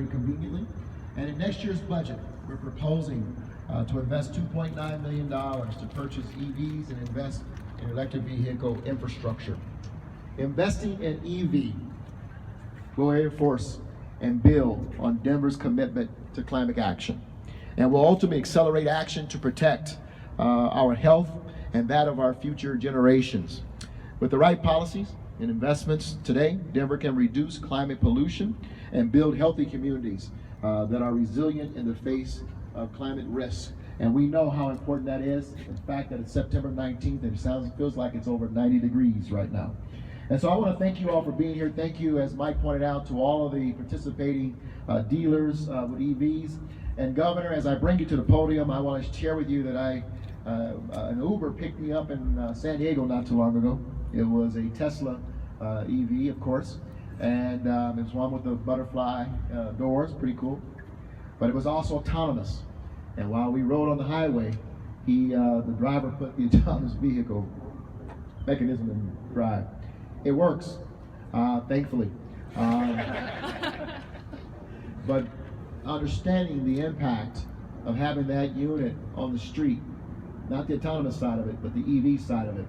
very conveniently. And in next year's budget, we're proposing to invest $2.9 million to purchase EVs and invest in electric vehicle infrastructure. Investing in EV will reinforce and build on Denver's commitment to climate action, and will ultimately accelerate action to protect our health and that of our future generations. With the right policies and investments today, Denver can reduce climate pollution and build healthy communities that are resilient in the face of climate risks. And we know how important that is. In fact, that it's September 19th and it feels like it's over 90 degrees right now. And so I want to thank you all for being here. Thank you, as Mike pointed out, to all of the participating dealers with EVs. And Governor, as I bring you to the podium, I want to share with you that an Uber picked me up in San Diego not too long ago. It was a Tesla EV, of course, and it was one with the butterfly doors, pretty cool. But it was also autonomous. And while we rode on the highway, the driver put the autonomous vehicle mechanism in drive. It works, thankfully. But understanding the impact of having that unit on the street, not the autonomous side of it, but the EV side of it,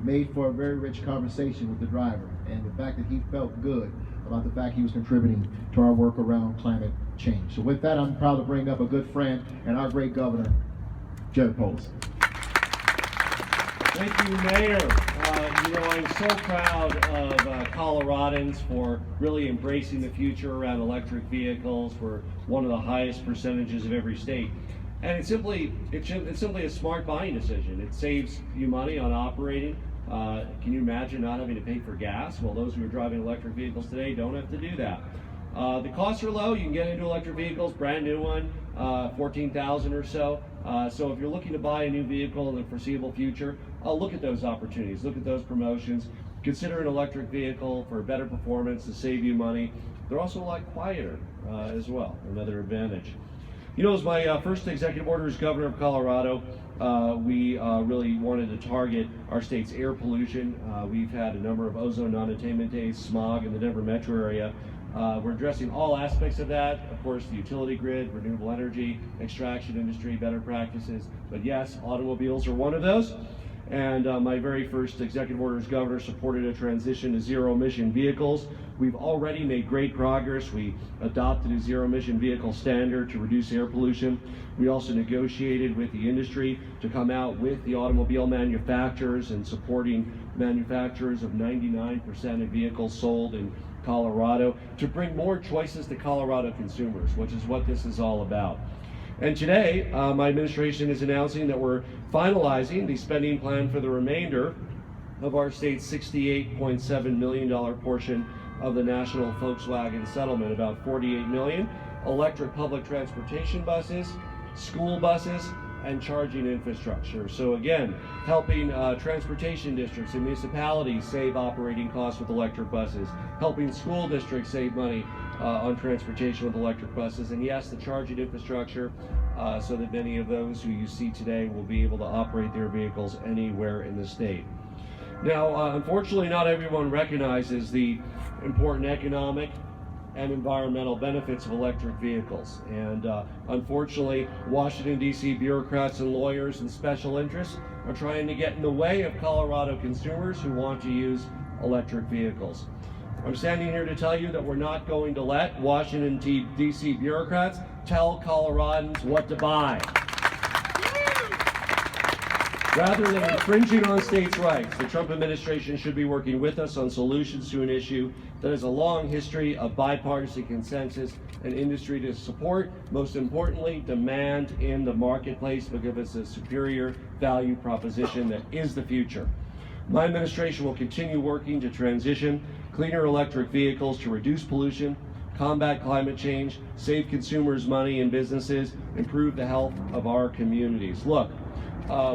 made for a very rich conversation with the driver. And the fact that he felt good about the fact he was contributing to our work around climate change. So with that, I'm proud to bring up a good friend and our great governor, Jared Polis. Thank you, Mayor. I'm so proud of Coloradans for really embracing the future around electric vehicles. We're one of the highest percentages of every state. And it's simply a smart buying decision. It saves you money on operating. Can you imagine not having to pay for gas? Well, those who are driving electric vehicles today don't have to do that. The costs are low. You can get into electric vehicles, brand new one, $14,000 or so. So if you're looking to buy a new vehicle in the foreseeable future, look at those opportunities, look at those promotions. Consider an electric vehicle for better performance to save you money. They're also a lot quieter as well, another advantage. You know, as my first executive order as governor of Colorado, we really wanted to target our state's air pollution. We've had a number of ozone non-attainment days, smog in the Denver metro area. We're addressing all aspects of that. Of course, the utility grid, renewable energy, extraction industry, better practices. But yes, automobiles are one of those. And my very first executive order as governor supported a transition to zero-emission vehicles. We've already made great progress. We adopted a zero-emission vehicle standard to reduce air pollution. We also negotiated with the industry to come out with the automobile manufacturers and supporting manufacturers of 99% of vehicles sold in Colorado to bring more choices to Colorado consumers, which is what this is all about. And today, my administration is announcing that we're finalizing the spending plan for the remainder of our state's $68.7 million portion of the national Volkswagen settlement, about $48 million, electric public transportation buses, school buses, and charging infrastructure. So again, helping transportation districts and municipalities save operating costs with electric buses, helping school districts save money on transportation with electric buses, and yes, the charging infrastructure so that many of those who you see today will be able to operate their vehicles anywhere in the state. Now, unfortunately, not everyone recognizes the important economic and environmental benefits of electric vehicles. And unfortunately, Washington, D.C. bureaucrats and lawyers and special interests are trying to get in the way of Colorado consumers who want to use electric vehicles. I'm standing here to tell you that we're not going to let Washington, D.C. bureaucrats tell Coloradans what to buy. Rather than infringing on states' rights, the Trump administration should be working with us on solutions to an issue that has a long history of bipartisan consensus and industry to support, most importantly, demand in the marketplace because it's a superior value proposition that is the future. My administration will continue working to transition cleaner electric vehicles to reduce pollution, combat climate change, save consumers money and businesses, improve the health of our communities. Look,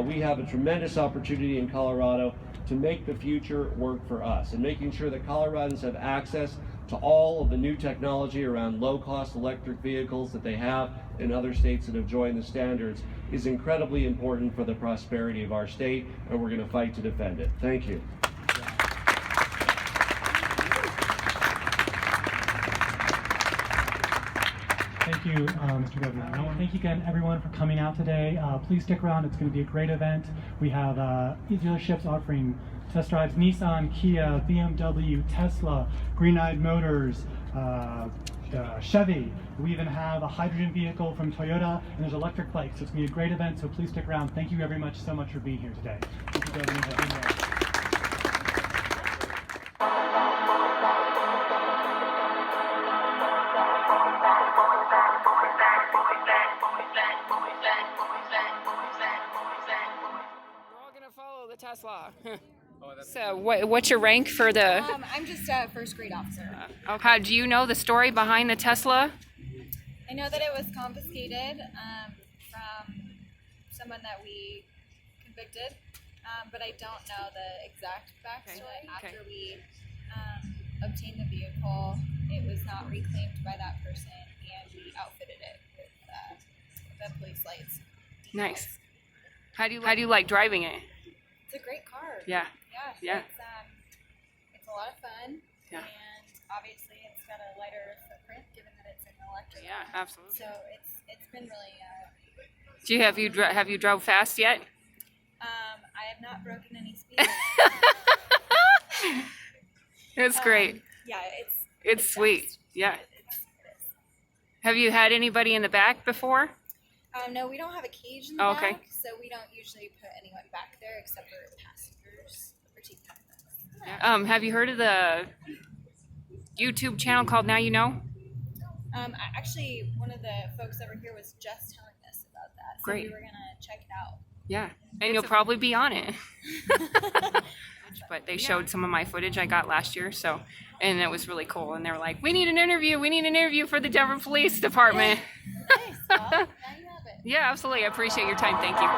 we have a tremendous opportunity in Colorado to make the future work for us, and making sure that Coloradans have access to all of the new technology around low-cost electric vehicles that they have in other states that have joined the standards is incredibly important for the prosperity of our state, and we're going to fight to defend it. Thank you. Thank you, Mr. Governor. I want to thank you again, everyone, for coming out today. Please stick around. It's going to be a great event. We have dealerships offering test drives: Nissan, Kia, BMW, Tesla, Green Eyed Motors, Chevy. We even have a hydrogen vehicle from Toyota, and there's electric bikes. So it's going to be a great event, so please stick around. Thank you very much so much for being here today. Thank you, Governor. Have a good day. Tesla. So what's your rank for the... I'm just a first grade officer. Okay. How do you know the story behind the Tesla? I know that it was confiscated from someone that we convicted, but I don't know the exact backstory. Okay. After we obtained the vehicle, it was not reclaimed by that person, and we outfitted it with the police lights. Nice. How do you like driving it? It's a great car. Yeah. Yeah. It's a lot of fun. Yeah. And obviously it's got a lighter footprint given that it's an electric. Yeah, absolutely. So it's been really. Have you drove fast yet? I have not broken any speed. It's great. Yeah, It's sweet. fast. Yeah. It is. Have you had anybody in the back before? No, we don't have a cage in the back, so we don't usually put anyone back there except for passengers or team pilots. Have you heard of the YouTube channel called Now You Know? Actually, one of the folks over here was just telling us about that, so Great. we were gonna check it out. Yeah, and you'll probably be on it. But they showed some of my footage I got last year, and it was really cool. And they were like, "We need an interview for the Denver Police Department." Nice. Well, now you have it. Yeah, absolutely. I appreciate your time. Thank you.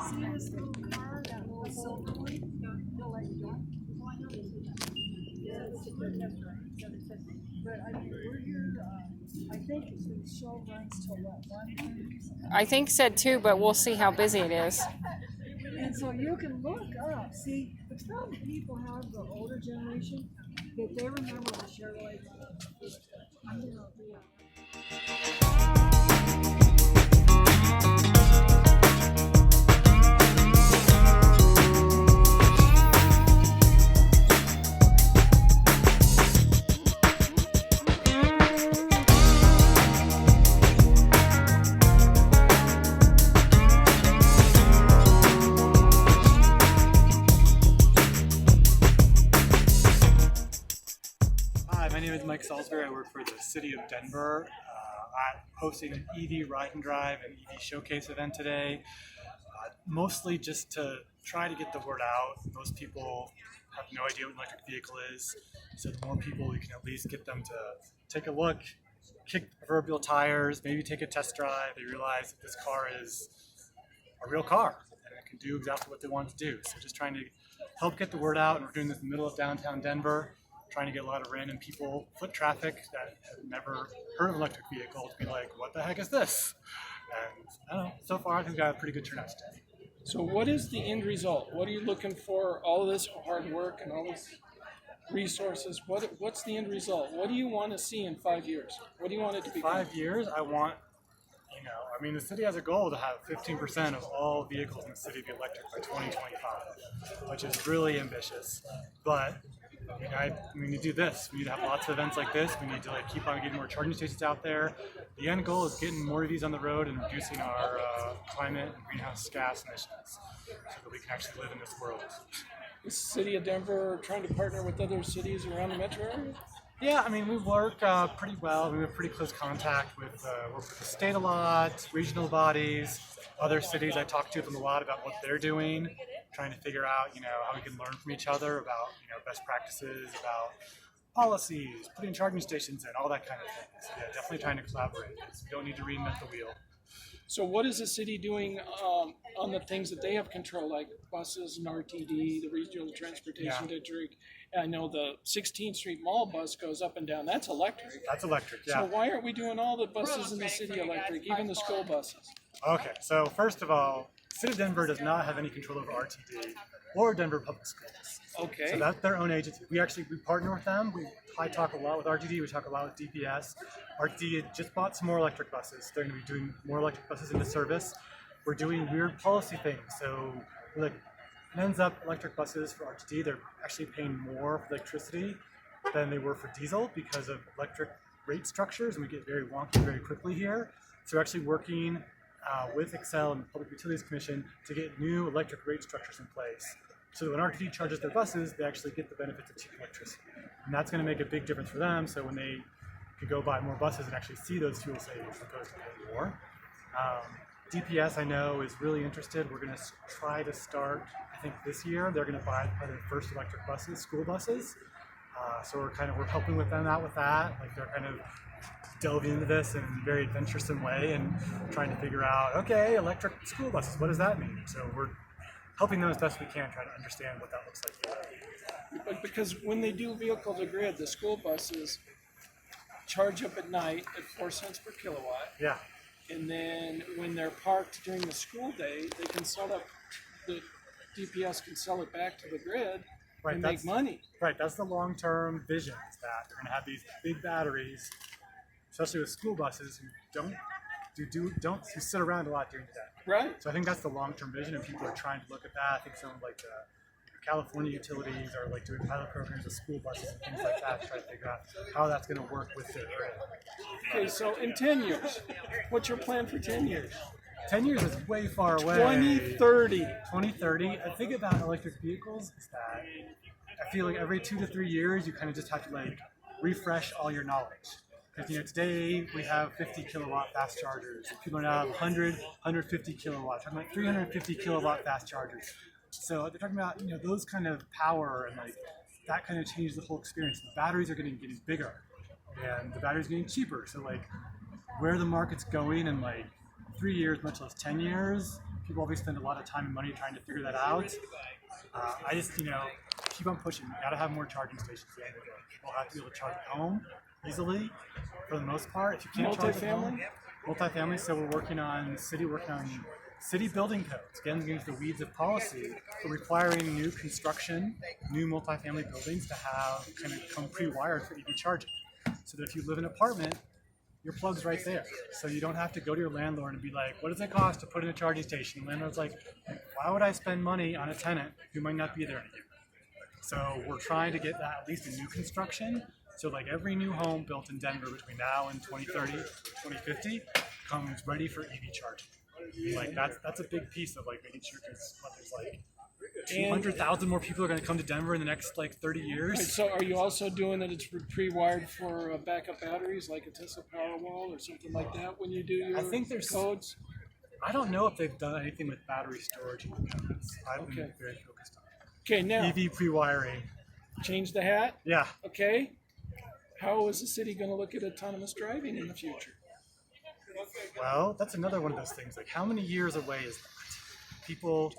See this little car, that little silver one? They'll let you drive. Oh, I know this is. Yeah, it's a good test drive. But I mean, we're here, I think it's the show runs till what, 1:30? I think said 2, but we'll see how busy it is. And so you can look up, see, the problem people have, the older generation, that they remember the Chevrolet. I'm gonna do it. Hi, my name is Mike Salisbury. I work for the City of Denver. I'm hosting an EV Ride and Drive and EV Showcase event today, mostly just to try to get the word out. Most people have no idea what an electric vehicle is, so the more people we can at least get them to take a look, kick the proverbial tires, maybe take a test drive. They realize that this car is a real car and it can do exactly what they want to do. So just trying to help get the word out, and we're doing this in the middle of downtown Denver, trying to get a lot of random people, foot traffic that have never heard of an electric vehicle, to be like, what the heck is this? And I don't know, so far I think we got a pretty good turnout today. So what is the end result? What are you looking for? All this hard work and all this resources, what's the end result? What do you want to see in 5 years? What do you want it to be? 5 years, I want, the city has a goal to have 15% of all vehicles in the city be electric by 2025, which is really ambitious. But we need to do this. We need to have lots of events like this. We need to keep on getting more charging stations out there. The end goal is getting more EVs on the road and reducing our climate and greenhouse gas emissions so that we can actually live in this world. Is the city of Denver trying to partner with other cities around the metro area? Yeah, we work pretty well. We have pretty close contact with work with the state a lot, regional bodies, other cities. I talk to them a lot about what they're doing, trying to figure out, how we can learn from each other about, best practices, about policies, putting charging stations in, all that kind of thing. So yeah, definitely trying to collaborate. We don't need to reinvent the wheel. So what is the city doing on the things that they have control, like buses and RTD, the regional transportation district? I know the 16th Street Mall bus goes up and down. That's electric. That's electric, yeah. So why aren't we doing all the buses in the city electric, even the school buses? Okay, so first of all, the City of Denver does not have any control over RTD. or Denver Public Schools. Okay. So that's their own agency. We partner with them. I talk a lot with RTD. We talk a lot with DPS. RTD had just bought some more electric buses. They're going to be doing more electric buses into service. We're doing weird policy things. So like, it ends up electric buses for RTD, they're actually paying more for electricity than they were for diesel because of electric rate structures, and we get very wonky very quickly here. So we're actually working with Excel and the Public Utilities Commission to get new electric rate structures in place. So when RTD charges their buses, they actually get the benefits of cheap electricity. And that's going to make a big difference for them, so when they could go buy more buses and actually see those fuel savings as opposed to paying more. DPS, I know, is really interested. We're going to try to start, I think this year, they're going to buy their first electric buses, school buses. So we're helping with them out with that. Like they're kind of delving into this in a very adventuresome way and trying to figure out, okay, electric school buses, what does that mean? So we're helping them as best we can, trying to understand what that looks like. But because when they do vehicle to grid, the school buses charge up at night at 4 cents per kilowatt. Yeah. And then when they're parked during the school day, they can sell up, the DPS can sell it back to the grid and make money. Right, that's the long-term vision, is that they're going to have these big batteries, especially with school buses who don't sit around a lot during the day. Right. So I think that's the long-term vision, and people are trying to look at that. I think some of like the California utilities are like doing pilot programs with school buses and things like that to try to figure out how that's going to work with their grid. Okay, so in 10 years, what's your plan for 10 years? 10 years is way far away. 2030. 2030. I think about electric vehicles is that I feel like every 2 to 3 years you kind of just have to like refresh all your knowledge. Because today we have 50 kilowatt fast chargers. People now have 100, 150 kilowatts. Talking about 350 kilowatt fast chargers. So they're talking about those kind of power and like that kind of changes the whole experience. The batteries are getting bigger, and the batteries getting cheaper. So like where the market's going in like 3 years, much less 10 years, people always spend a lot of time and money trying to figure that out. I just keep on pushing. You gotta have more charging stations. People have to be able to charge at home easily, for the most part. If you can't charge at home, multifamily. So we're working on city building codes. Again, getting into the weeds of policy, but requiring new construction, new multifamily buildings to have kind of come pre-wired for EV charging. So that if you live in an apartment, your plug's right there. So you don't have to go to your landlord and be like, what does it cost to put in a charging station? The landlord's like, why would I spend money on a tenant who might not be there in a year? So we're trying to get that at least in new construction. So like every new home built in Denver between now and 2030, 2050 comes ready for EV charging. Like that's a big piece of like making sure there's like 200,000 more people are going to come to Denver in the next like 30 years. Right, so are you also doing that it's pre-wired for backup batteries like a Tesla Powerwall or something like that when you do your codes? I don't know if they've done anything with battery storage. I'm very focused on it. Okay, now EV pre-wiring. Change the hat? Yeah. Okay. How is the city going to look at autonomous driving in the future? Well, that's another one of those things. Like, how many years away is that? People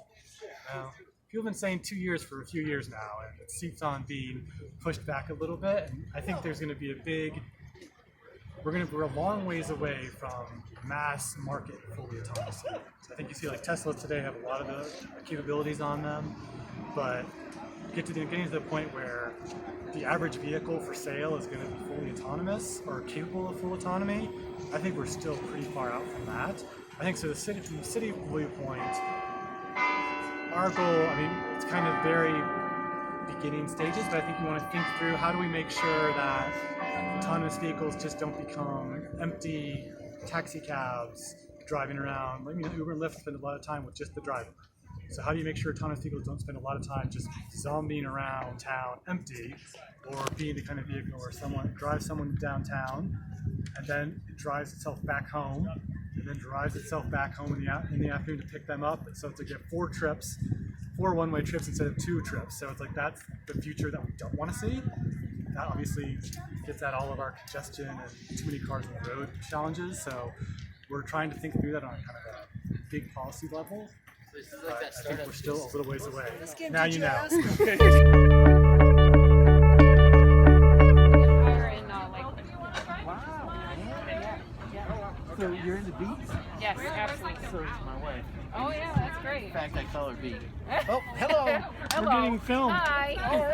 have been saying 2 years for a few years now, and it seems on being pushed back a little bit. And I think there's going to be we're a long ways away from mass market fully autonomous vehicles. I think you see like Tesla today have a lot of the capabilities on them, but getting to the point where the average vehicle for sale is going to be fully autonomous or capable of full autonomy. I think we're still pretty far out from that. I think so. From the city viewpoint, our goal, it's kind of very beginning stages, but I think we want to think through how do we make sure that autonomous vehicles just don't become empty taxi cabs driving around. Uber and Lyft spend a lot of time with just the driver. So how do you make sure autonomous vehicles don't spend a lot of time just zombieing around town empty, or being the kind of vehicle where someone drives someone downtown and then it drives itself back home and then drives itself back home in the afternoon to pick them up. So to get 4 one-way trips instead of 2 trips. So it's like that's the future that we don't want to see. That obviously gets at all of our congestion and too many cars on the road challenges. So we're trying to think through that on kind of a big policy level. But I think we're still a little ways away. Now you know. So you're into beats? Yes, absolutely. So is my wife. Oh yeah, that's great. In fact, I call her Beat. Oh, hello. long film. Bye.